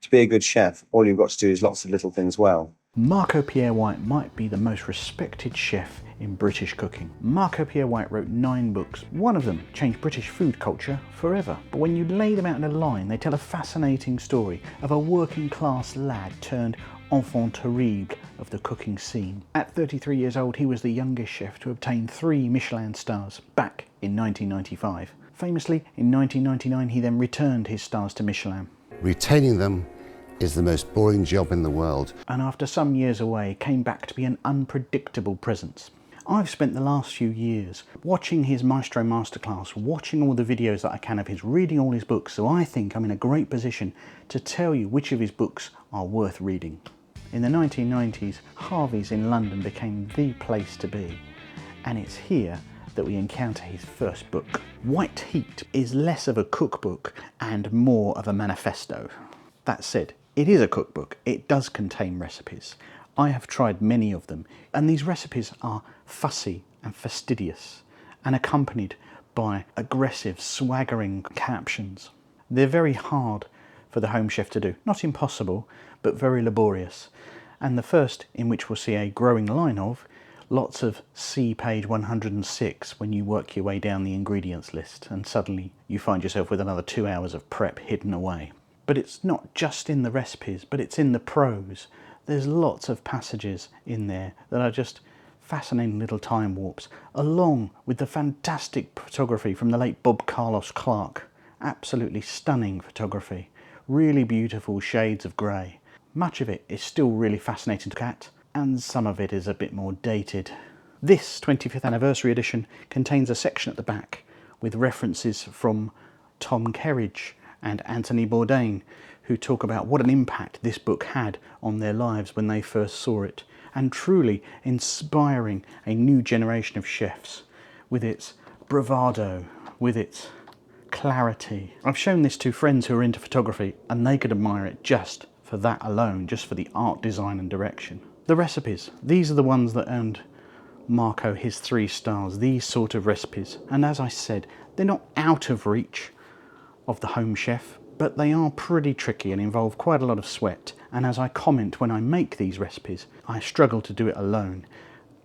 To be a good chef, all you've got to do is lots of little things well. Marco Pierre White might be the most respected chef in British cooking. Marco Pierre White wrote 9 books. One of them changed British food culture forever. But when you lay them out in a line, they tell a fascinating story of a working class lad turned enfant terrible of the cooking scene. At 33 years old, he was the youngest chef to obtain 3 Michelin stars back in 1995. Famously, in 1999, he then returned his stars to Michelin. Retaining them is the most boring job in the world. And after some years away, came back to be an unpredictable presence. I've spent the last few years watching his Maestro Masterclass, watching all the videos that I can of his, reading all his books, so I think I'm in a great position to tell you which of his books are worth reading. In the 1990s, Harvey's in London became the place to be, and it's here that we encounter his first book. White Heat is less of a cookbook and more of a manifesto. That said, it is a cookbook. It does contain recipes. I have tried many of them, and these recipes are fussy and fastidious and accompanied by aggressive, swaggering captions. They're very hard for the home chef to do. Not impossible, but very laborious. And the first, in which we'll see a growing line of, lots of see page 106 when you work your way down the ingredients list, and suddenly you find yourself with another 2 hours of prep hidden away. But it's not just in the recipes, but it's in the prose. There's lots of passages in there that are just fascinating little time warps, along with the fantastic photography from the late Bob Carlos Clark. Absolutely stunning photography. Really beautiful shades of grey. Much of it is still really fascinating to look at, and some of it is a bit more dated. This 25th anniversary edition contains a section at the back with references from Tom Kerridge and Anthony Bourdain, who talk about what an impact this book had on their lives when they first saw it, and truly inspiring a new generation of chefs with its bravado, with its clarity. I've shown this to friends who are into photography, and they could admire it just for that alone, just for the art, design and direction. The recipes, these are the ones that earned Marco his 3 stars, these sort of recipes. And as I said, they're not out of reach of the home chef, but they are pretty tricky and involve quite a lot of sweat. And as I comment when I make these recipes, I struggle to do it alone.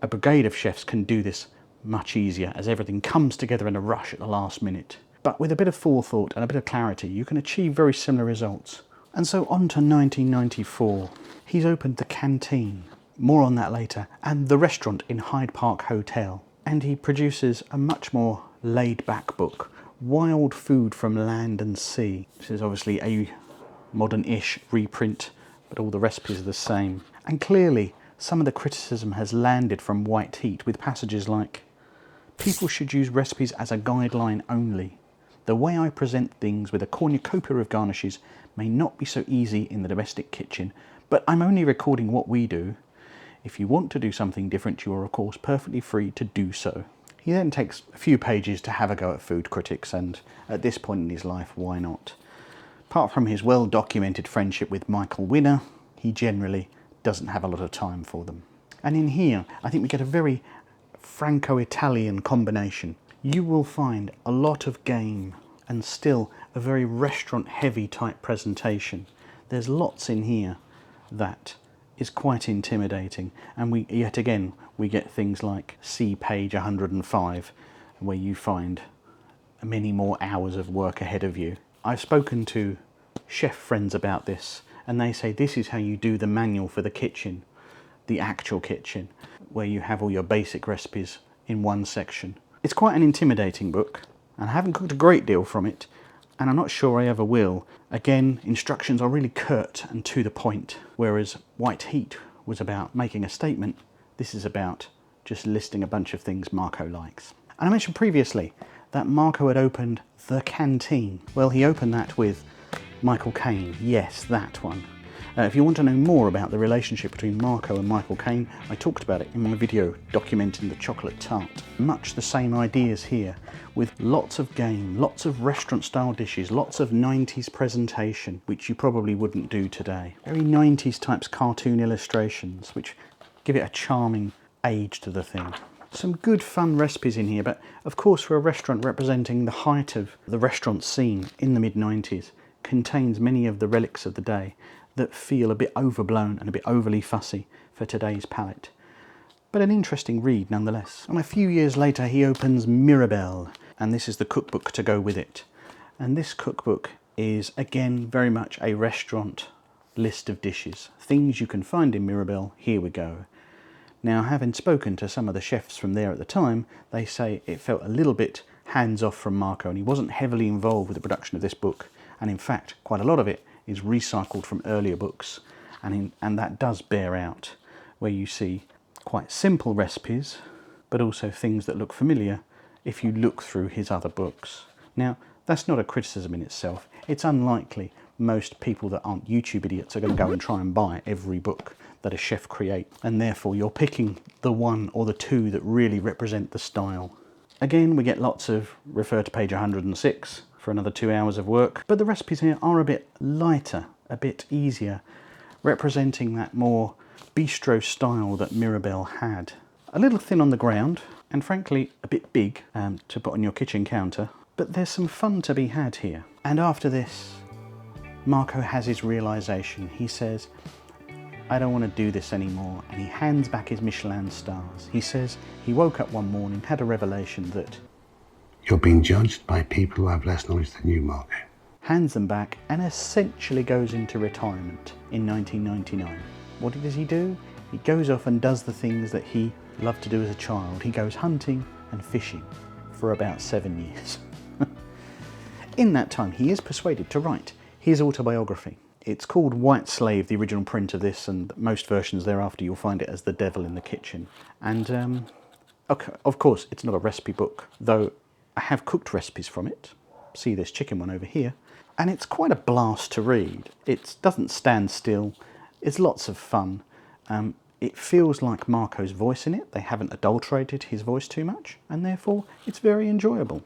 A brigade of chefs can do this much easier, as everything comes together in a rush at the last minute. But with a bit of forethought and a bit of clarity, you can achieve very similar results. And so on to 1994. He's opened the Canteen, more on that later, and the restaurant in Hyde Park Hotel. And he produces a much more laid-back book, Wild Food from Land and Sea. This is obviously a modern-ish reprint, but all the recipes are the same. And clearly, some of the criticism has landed from White Heat with passages like, "People should use recipes as a guideline only. The way I present things with a cornucopia of garnishes may not be so easy in the domestic kitchen, but I'm only recording what we do. If you want to do something different, you are of course perfectly free to do so." He then takes a few pages to have a go at food critics, and at this point in his life, why not? Apart from his well-documented friendship with Michael Winner, he generally doesn't have a lot of time for them. And in here, I think we get a very Franco-Italian combination. You will find a lot of game and still a very restaurant-heavy type presentation. There's lots in here that is quite intimidating, and we yet again we get things like see page 105, where you find many more hours of work ahead of you. I've spoken to chef friends about this, and they say this is how you do the manual for the kitchen, the actual kitchen, where you have all your basic recipes in one section. It's quite an intimidating book, and I haven't cooked a great deal from it, and I'm not sure I ever will. Again, instructions are really curt and to the point, whereas White Heat was about making a statement. This is about just listing a bunch of things Marco likes. And I mentioned previously that Marco had opened the Canteen. Well, he opened that with Michael Caine. Yes, that one. If you want to know more about the relationship between Marco and Michael Caine, I talked about it in my video documenting the chocolate tart. Much the same ideas here, with lots of game, lots of restaurant-style dishes, lots of 90s presentation, which you probably wouldn't do today. Very 90s types cartoon illustrations, which give it a charming age to the thing. Some good fun recipes in here, but of course for a restaurant representing the height of the restaurant scene in the mid-90s, contains many of the relics of the day that feel a bit overblown and a bit overly fussy for today's palate. But an interesting read nonetheless. And a few years later he opens Mirabelle, and this is the cookbook to go with it. And this cookbook is again very much a restaurant list of dishes. Things you can find in Mirabelle, here we go. Now, having spoken to some of the chefs from there at the time, they say it felt a little bit hands-off from Marco, and he wasn't heavily involved with the production of this book. And in fact, quite a lot of it is recycled from earlier books, and that does bear out, where you see quite simple recipes, but also things that look familiar if you look through his other books. Now, that's not a criticism in itself. It's unlikely most people that aren't YouTube idiots are going to go and try and buy every book that a chef creates, and therefore you're picking the one or the two that really represent the style. Again, we get lots of refer to page 106 for another 2 hours of work, but the recipes here are a bit lighter, a bit easier, representing that more bistro style that Mirabelle had. A little thin on the ground, and frankly a bit big to put on your kitchen counter, but there's some fun to be had here. And after this, Marco has his realisation. He says, I don't want to do this anymore, and he hands back his Michelin stars. He says he woke up one morning, had a revelation that You're being judged by people who have less knowledge than you, Marco. Hands them back and essentially goes into retirement in 1999. What does he do? He goes off and does the things that he loved to do as a child. He goes hunting and fishing for about 7 years. In that time, he is persuaded to write his autobiography. It's called White Slave, the original print of this, and most versions thereafter you'll find it as The Devil in the Kitchen. And okay, of course, it's not a recipe book, though I have cooked recipes from it. See this chicken one over here. And it's quite a blast to read. It doesn't stand still. It's lots of fun. It feels like Marco's voice in it. They haven't adulterated his voice too much, and therefore it's very enjoyable.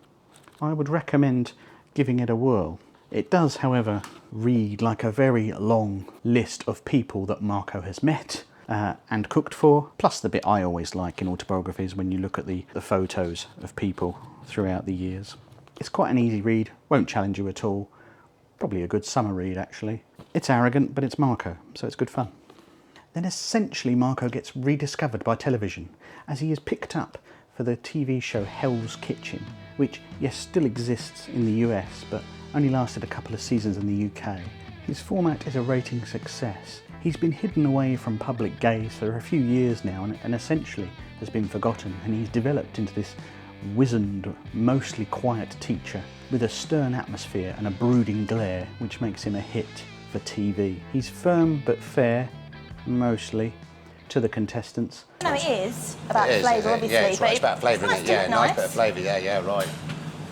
I would recommend giving it a whirl. It does, however, read like a very long list of people that Marco has met and cooked for, plus the bit I always like in autobiographies when you look at the photos of people throughout the years. It's quite an easy read, won't challenge you at all. Probably a good summer read, actually. It's arrogant, but it's Marco, so it's good fun. Then essentially Marco gets rediscovered by television as he is picked up for the TV show Hell's Kitchen, which, yes, still exists in the US, but only lasted a couple of seasons in the UK. His format is a rating success. He's been hidden away from public gaze for a few years now and essentially has been forgotten, and he's developed into this wizened, mostly quiet teacher with a stern atmosphere and a brooding glare, which makes him a hit for TV. He's firm but fair, mostly, to the contestants. No, it is about flavour, obviously. Yeah, it's, right, it's about flavour, isn't it? Yeah, nice bit of flavour, yeah, right.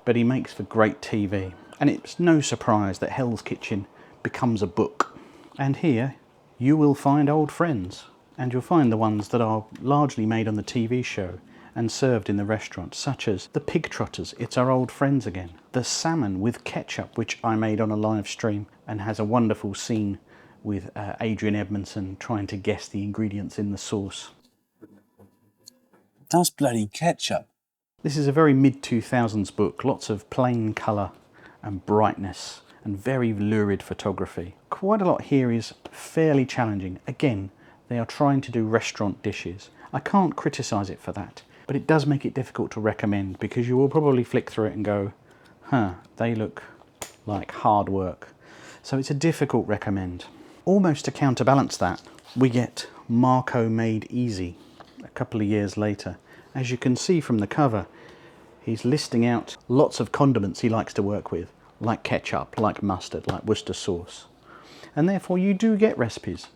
But he makes for great TV, and it's no surprise that Hell's Kitchen becomes a book. And here you will find old friends, and you'll find the ones that are largely made on the TV show and served in the restaurant, such as the pig trotters, it's our old friends again. The salmon with ketchup, which I made on a live stream and has a wonderful scene with Adrian Edmondson trying to guess the ingredients in the sauce. That's bloody ketchup. This is a very mid-2000s book, lots of plain colour and brightness and very lurid photography. Quite a lot here is fairly challenging. Again, they are trying to do restaurant dishes. I can't criticise it for that, but it does make it difficult to recommend because you will probably flick through it and go, they look like hard work. So it's a difficult recommend. Almost to counterbalance that, we get Marco Made Easy a couple of years later. As you can see from the cover, he's listing out lots of condiments he likes to work with, like ketchup, like mustard, like Worcester sauce. And therefore you do get recipes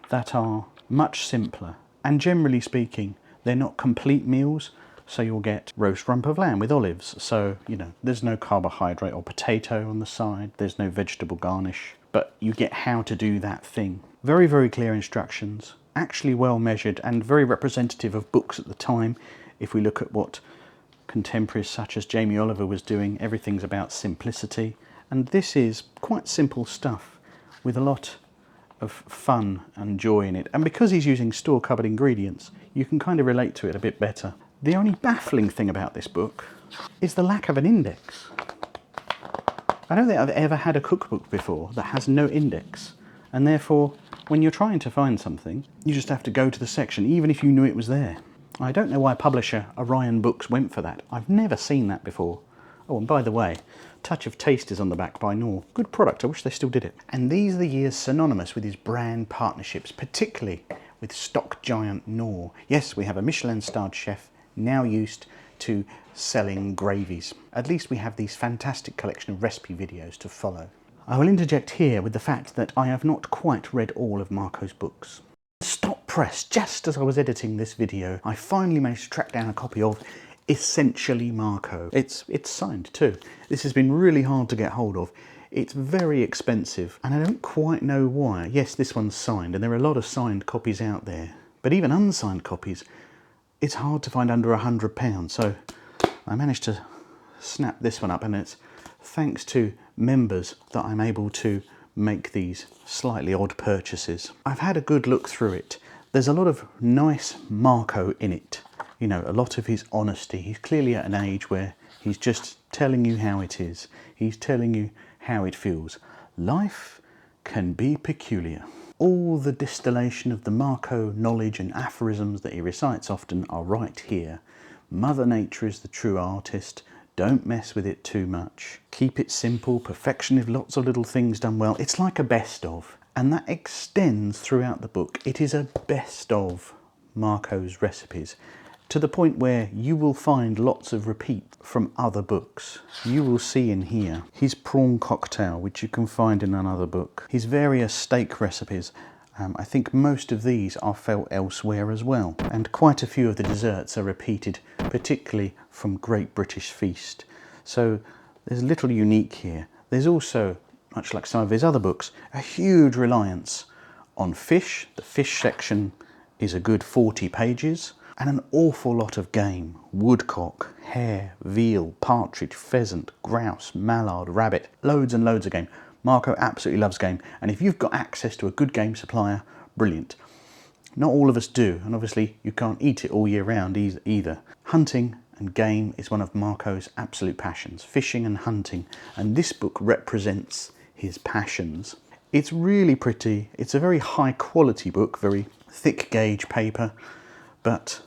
that are much simpler. And generally speaking, they're not complete meals, so you'll get roast rump of lamb with olives. So, you know, there's no carbohydrate or potato on the side, there's no vegetable garnish, but you get how to do that thing. Very, very clear instructions, actually well measured and very representative of books at the time. If we look at what contemporaries such as Jamie Oliver was doing, everything's about simplicity. And this is quite simple stuff with a lot of fun and joy in it. And because he's using store-cupboard ingredients, you can kind of relate to it a bit better. The only baffling thing about this book is the lack of an index. I don't think I've ever had a cookbook before that has no index, and therefore when you're trying to find something you just have to go to the section even if you knew it was there. I don't know why publisher Orion Books went for that. I've never seen that before. Oh, and by the way, Touch of Taste is on the back by Knorr. Good product, I wish they still did it. And these are the years synonymous with his brand partnerships, particularly with stock giant Knorr. Yes, we have a Michelin-starred chef now used to selling gravies. At least we have these fantastic collection of recipe videos to follow. I will interject here with the fact that I have not quite read all of Marco's books. Stop press, just as I was editing this video, I finally managed to track down a copy of Essentially Marco. It's signed too. This has been really hard to get hold of. It's very expensive and I don't quite know why. Yes, this one's signed and there are a lot of signed copies out there, but even unsigned copies, it's hard to find under £100. So I managed to snap this one up, and it's thanks to members that I'm able to make these slightly odd purchases. I've had a good look through it. There's a lot of nice Marco in it. You know, a lot of his honesty. He's clearly at an age where he's just telling you how it is. He's telling you how it feels. Life can be peculiar. All the distillation of the Marco knowledge and aphorisms that he recites often are right here. Mother Nature is the true artist. Don't mess with it too much. Keep it simple. Perfection with lots of little things done well. It's like a best of. And that extends throughout the book. It is a best of Marco's recipes, to the point where you will find lots of repeat from other books. You will see in here his prawn cocktail, which you can find in another book. His various steak recipes. I think most of these are felt elsewhere as well. And quite a few of the desserts are repeated, particularly from Great British Feast. So there's little unique here. There's also, much like some of his other books, a huge reliance on fish. The fish section is a good 40 pages. And an awful lot of game. Woodcock, hare, veal, partridge, pheasant, grouse, mallard, rabbit. Loads and loads of game. Marco absolutely loves game. And if you've got access to a good game supplier, brilliant. Not all of us do. And obviously you can't eat it all year round either. Hunting and game is one of Marco's absolute passions. Fishing and hunting. And this book represents his passions. It's really pretty. It's a very high quality book. Very thick gauge paper. But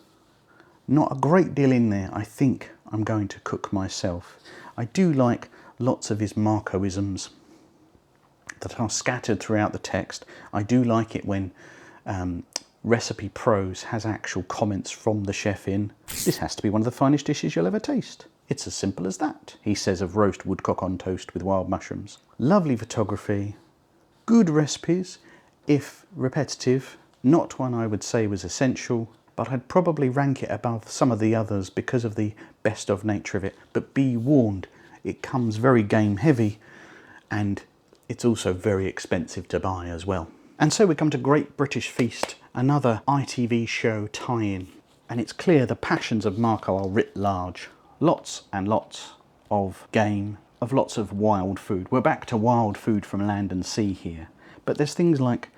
not a great deal in there. I think I'm going to cook myself. I do like lots of his Marcoisms that are scattered throughout the text. I do like it when Recipe Prose has actual comments from the chef in. This has to be one of the finest dishes you'll ever taste. It's as simple as that, he says of roast woodcock on toast with wild mushrooms. Lovely photography, good recipes, if repetitive. Not one I would say was essential, but I'd probably rank it above some of the others because of the best of nature of it. But be warned, it comes very game heavy and it's also very expensive to buy as well. And so we come to Great British Feast, another ITV show tie-in. And it's clear the passions of Marco are writ large. Lots and lots of game, of lots of wild food. We're back to wild food from land and sea here. But there's things like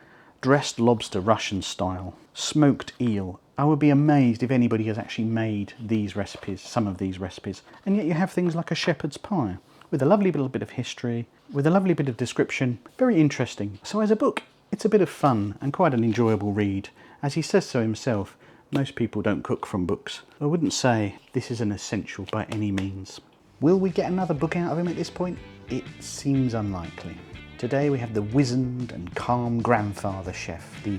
dressed lobster Russian style, smoked eel. I would be amazed if anybody has actually made these recipes, some of these recipes. And yet you have things like a shepherd's pie, with a lovely little bit of history, with a lovely bit of description. Very interesting. So as a book, it's a bit of fun and quite an enjoyable read. As he says so himself, most people don't cook from books. I wouldn't say this is an essential by any means. Will we get another book out of him at this point? It seems unlikely. Today we have the wizened and calm grandfather chef, the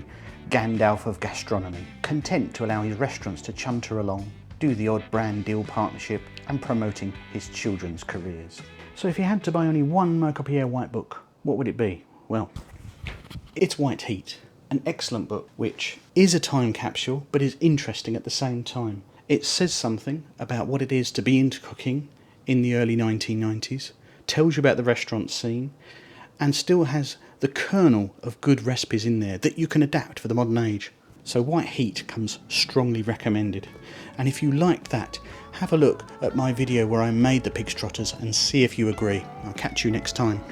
Gandalf of gastronomy, content to allow his restaurants to chunter along, do the odd brand deal partnership and promoting his children's careers. So if you had to buy only one Pierre White book, what would it be? Well, it's White Heat, an excellent book which is a time capsule but is interesting at the same time. It says something about what it is to be into cooking in the early 1990s, tells you about the restaurant scene, and still has the kernel of good recipes in there that you can adapt for the modern age. So White Heat comes strongly recommended. And if you liked that, have a look at my video where I made the pig's trotters and see if you agree. I'll catch you next time.